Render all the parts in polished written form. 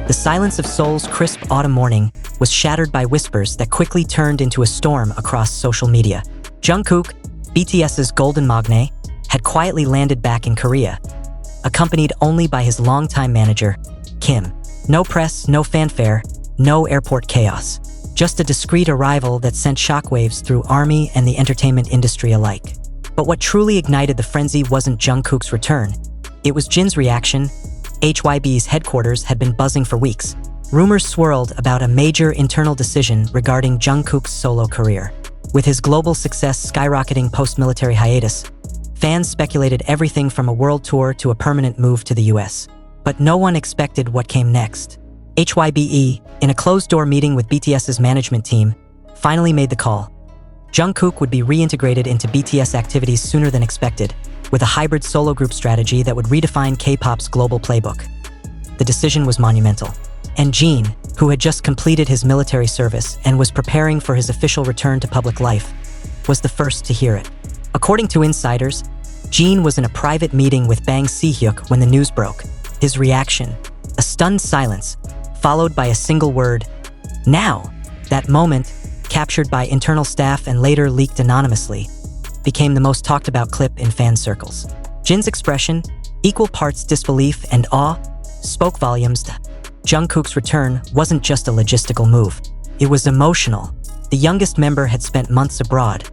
The silence of Seoul's crisp autumn morning was shattered by whispers that quickly turned into a storm across social media. Jungkook, BTS's golden magne, had quietly landed back in Korea, accompanied only by his longtime manager, Kim. No press, no fanfare, no airport chaos. Just a discreet arrival that sent shockwaves through ARMY and the entertainment industry alike. But what truly ignited the frenzy wasn't Jungkook's return. It was Jin's reaction. HYB's headquarters had been buzzing for weeks. Rumors swirled about a major internal decision regarding Jungkook's solo career. With his global success skyrocketing post-military hiatus, fans speculated everything from a world tour to a permanent move to the US. But no one expected what came next. HYBE, in a closed-door meeting with BTS's management team, finally made the call. Jungkook would be reintegrated into BTS activities sooner than expected, with a hybrid solo group strategy that would redefine K-pop's global playbook. The decision was monumental. And Jin, who had just completed his military service and was preparing for his official return to public life, was the first to hear it. According to insiders, Jin was in a private meeting with Bang Si-hyuk when the news broke. His reaction, a stunned silence, followed by a single word, "Now." That moment, captured by internal staff and later leaked anonymously, became the most talked about clip in fan circles. Jin's expression, equal parts disbelief and awe, spoke volumes. Jungkook's return wasn't just a logistical move. It was emotional. The youngest member had spent months abroad,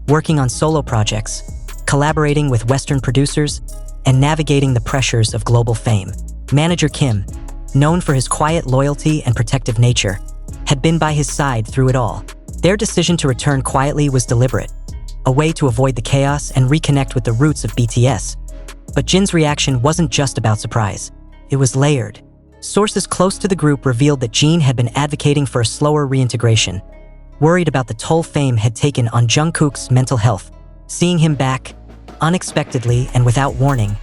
working on solo projects, collaborating with Western producers, and navigating the pressures of global fame. Manager Kim, known for his quiet loyalty and protective nature, had been by his side through it all. Their decision to return quietly was deliberate, a way to avoid the chaos and reconnect with the roots of BTS. But Jin's reaction wasn't just about surprise. It was layered. Sources close to the group revealed that Jin had been advocating for a slower reintegration, worried about the toll fame had taken on Jungkook's mental health. Seeing him back, unexpectedly and without warning,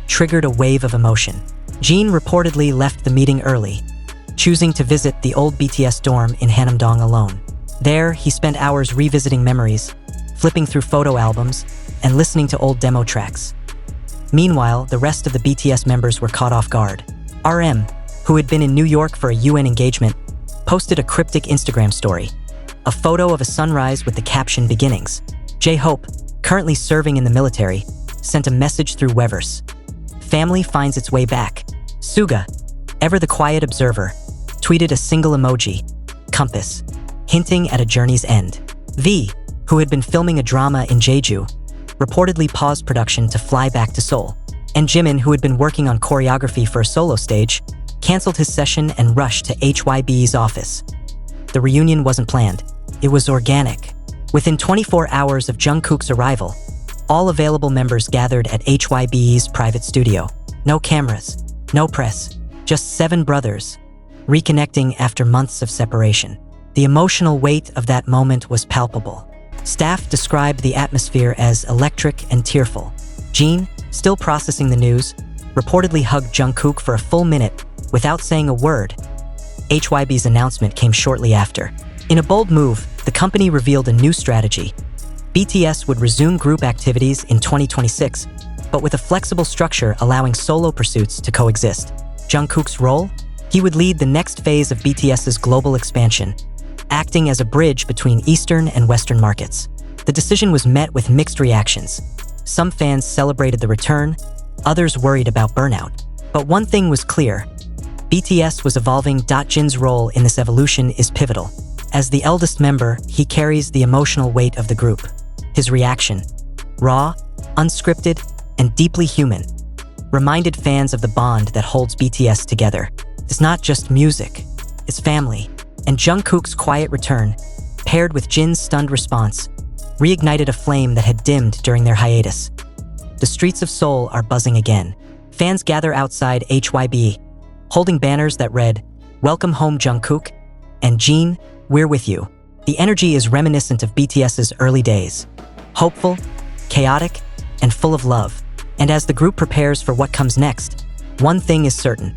triggered a wave of emotion. Jin reportedly left the meeting early, choosing to visit the old BTS dorm in Hanamdong alone. There, he spent hours revisiting memories, flipping through photo albums, and listening to old demo tracks. Meanwhile, the rest of the BTS members were caught off guard. RM, who had been in New York for a UN engagement, posted a cryptic Instagram story, a photo of a sunrise with the caption "Beginnings." J-Hope, currently serving in the military, sent a message through Weverse. Family finds its way back. Suga, ever the quiet observer, tweeted a single emoji, compass, hinting at a journey's end. V, who had been filming a drama in Jeju, reportedly paused production to fly back to Seoul. And Jimin, who had been working on choreography for a solo stage, canceled his session and rushed to HYB's office. The reunion wasn't planned. It was organic. Within 24 hours of Jungkook's arrival, all available members gathered at HYB's private studio. No cameras, no press, just 7 brothers, reconnecting after months of separation. The emotional weight of that moment was palpable. Staff described the atmosphere as electric and tearful. Jin, still processing the news, reportedly hugged Jungkook for a full minute without saying a word. HYB's announcement came shortly after. In a bold move, the company revealed a new strategy. BTS would resume group activities in 2026, but with a flexible structure allowing solo pursuits to coexist. Jungkook's role? He would lead the next phase of BTS's global expansion, acting as a bridge between Eastern and Western markets. The decision was met with mixed reactions. Some fans celebrated the return, others worried about burnout. But one thing was clear: BTS was evolving. Jin's role in this evolution is pivotal. As the eldest member, he carries the emotional weight of the group. His reaction, raw, unscripted, and deeply human, reminded fans of the bond that holds BTS together. It's not just music, it's family. And Jungkook's quiet return, paired with Jin's stunned response, reignited a flame that had dimmed during their hiatus. The streets of Seoul are buzzing again. Fans gather outside HYB, holding banners that read, "Welcome home, Jungkook," and "Jin, we're with you." The energy is reminiscent of BTS's early days. Hopeful, chaotic, and full of love. And as the group prepares for what comes next, one thing is certain: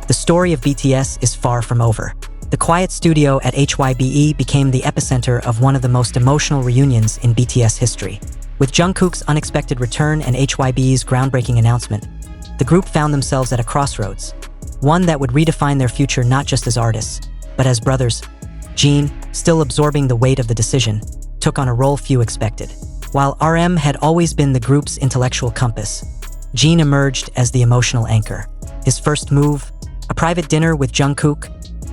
the story of BTS is far from over. The quiet studio at HYBE became the epicenter of one of the most emotional reunions in BTS history. With Jungkook's unexpected return and HYBE's groundbreaking announcement, the group found themselves at a crossroads. one that would redefine their future not just as artists, but as brothers. Jin, still absorbing the weight of the decision, took on a role few expected. While RM had always been the group's intellectual compass, Jin emerged as the emotional anchor. His first move, a private dinner with Jungkook,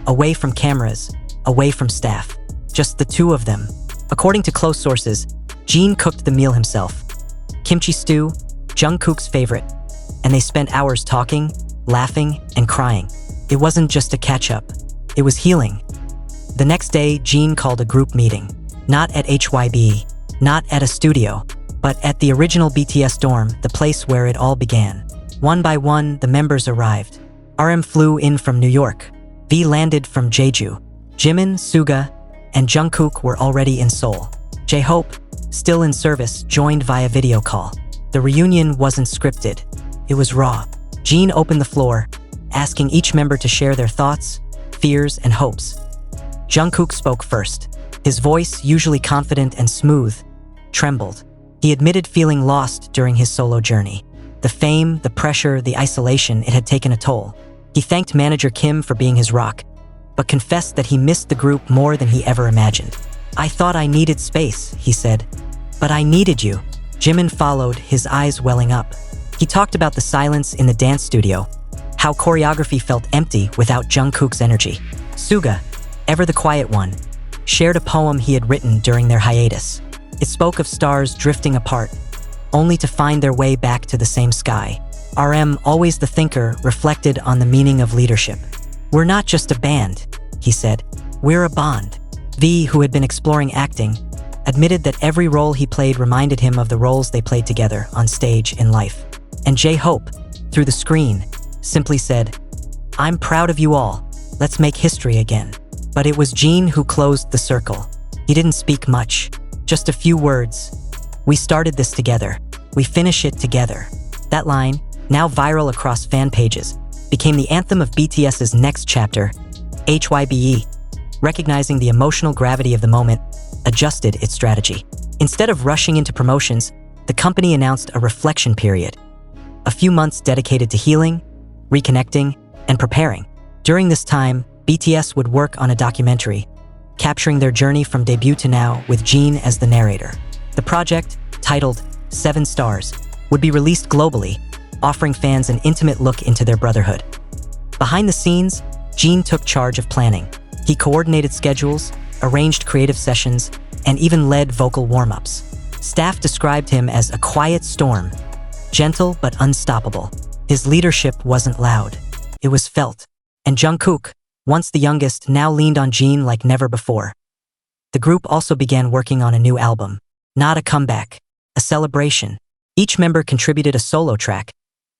away from cameras, away from staff, just the two of them. According to close sources, Jin cooked the meal himself. Kimchi stew, Jungkook's favorite, and they spent hours talking, laughing, and crying. It wasn't just a catch-up, it was healing. The next day, Jin called a group meeting, not at HYB, not at a studio, but at the original BTS dorm, the place where it all began. One by one, the members arrived. RM flew in from New York. V landed from Jeju. Jimin, Suga, and Jungkook were already in Seoul. J-Hope, still in service, joined via video call. The reunion wasn't scripted. It was raw. Jin opened the floor, asking each member to share their thoughts, fears, and hopes. Jungkook spoke first. His voice, usually confident and smooth, trembled. He admitted feeling lost during his solo journey. The fame, the pressure, the isolation, it had taken a toll. He thanked manager Kim for being his rock, but confessed that he missed the group more than he ever imagined. "I thought I needed space," he said. "But I needed you." Jimin followed, his eyes welling up. He talked about the silence in the dance studio, how choreography felt empty without Jungkook's energy. Suga, ever the quiet one, shared a poem he had written during their hiatus. It spoke of stars drifting apart, only to find their way back to the same sky. RM, always the thinker, reflected on the meaning of leadership. "We're not just a band," he said. "We're a bond." V, who had been exploring acting, admitted that every role he played reminded him of the roles they played together on stage in life. And J-Hope, through the screen, simply said, "I'm proud of you all. Let's make history again." But it was Jin who closed the circle. He didn't speak much, just a few words. "We started this together. We finish it together." That line, now viral across fan pages, became the anthem of BTS's next chapter. HYBE, recognizing the emotional gravity of the moment, adjusted its strategy. Instead of rushing into promotions, the company announced a reflection period. A few months dedicated to healing, reconnecting, and preparing. During this time, BTS would work on a documentary, capturing their journey from debut to now with Jin as the narrator. The project, titled 7 Stars, would be released globally, offering fans an intimate look into their brotherhood. Behind the scenes, Jin took charge of planning. He coordinated schedules, arranged creative sessions, and even led vocal warm-ups. Staff described him as a quiet storm, gentle but unstoppable. His leadership wasn't loud. It was felt. And Jungkook, once the youngest, now leaned on Jin like never before. The group also began working on a new album. Not a comeback, a celebration. Each member contributed a solo track,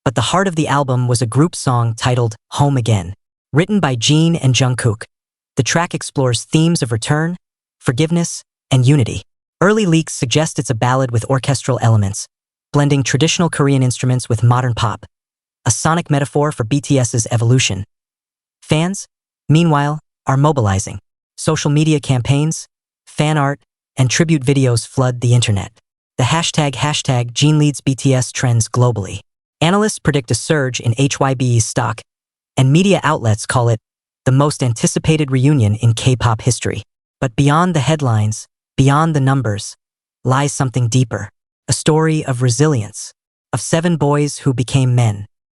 but the heart of the album was a group song titled Home Again. Written by Jin and Jungkook, the track explores themes of return, forgiveness, and unity. Early leaks suggest it's a ballad with orchestral elements, blending traditional Korean instruments with modern pop, a sonic metaphor for BTS's evolution. Fans, meanwhile, are mobilizing. Social media campaigns, fan art, and tribute videos flood the internet. The hashtag Jin leads BTS trends globally. Analysts predict a surge in HYBE's stock, and media outlets call it the most anticipated reunion in K-pop history. But beyond the headlines, beyond the numbers, lies something deeper. A story of resilience, of 7 boys who became men.